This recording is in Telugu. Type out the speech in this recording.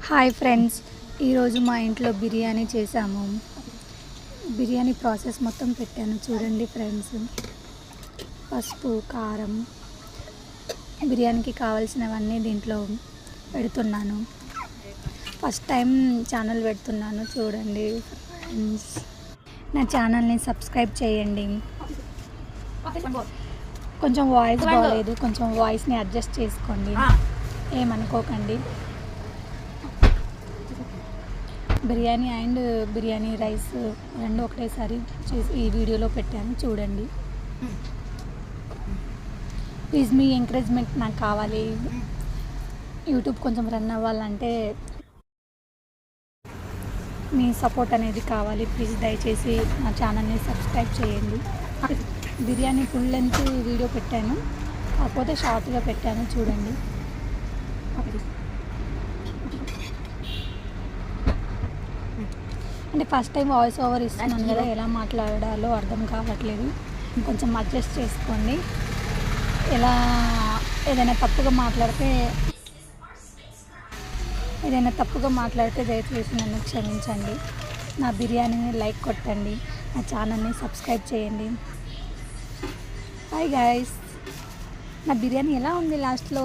హాయ్ ఫ్రెండ్స్, ఈరోజు మా ఇంట్లో బిర్యానీ చేసాము. బిర్యానీ ప్రాసెస్ మొత్తం పెట్టాను చూడండి ఫ్రెండ్స్. పసుపు, కారం, బిర్యానీకి కావాల్సినవన్నీ దీంట్లో పెడుతున్నాను. ఫస్ట్ టైం ఛానల్ పెడుతున్నాను చూడండి ఫ్రెండ్స్. నా ఛానల్ని సబ్స్క్రైబ్ చేయండి. కొంచెం వాయిస్ బాగాలేదు, కొంచెం వాయిస్ని అడ్జస్ట్ చేసుకోండి, ఏమనుకోకండి. బిర్యానీ అండ్ బిర్యానీ రైస్ రెండు ఒకటేసారి చేసి ఈ వీడియోలో పెట్టాను చూడండి. ప్లీజ్ మీ ఎంకరేజ్మెంట్ నాకు కావాలి. యూట్యూబ్ కొంచెం రన్ అవ్వాలంటే మీ సపోర్ట్ అనేది కావాలి. ప్లీజ్ దయచేసి నా ఛానల్ని సబ్స్క్రైబ్ చేయండి. బిర్యానీ ఫుల్ లెంత్ వీడియో పెట్టాను, కాకపోతే షార్ట్గా పెట్టాను చూడండి. అంటే ఫస్ట్ టైం వాయిస్ ఓవర్ ఇస్తున్నాను కదా, ఎలా మాట్లాడాలో అర్థం కావట్లేదు, కొంచెం అడ్జస్ట్ చేసుకోండి. ఏదైనా తప్పుగా మాట్లాడితే దయచేసి నన్ను క్షమించండి. నా బిర్యానీని లైక్ కొట్టండి, నా ఛానల్ని సబ్స్క్రైబ్ చేయండి. హాయ్ గైస్, నా బిర్యానీ ఎలా ఉంది లాస్ట్లో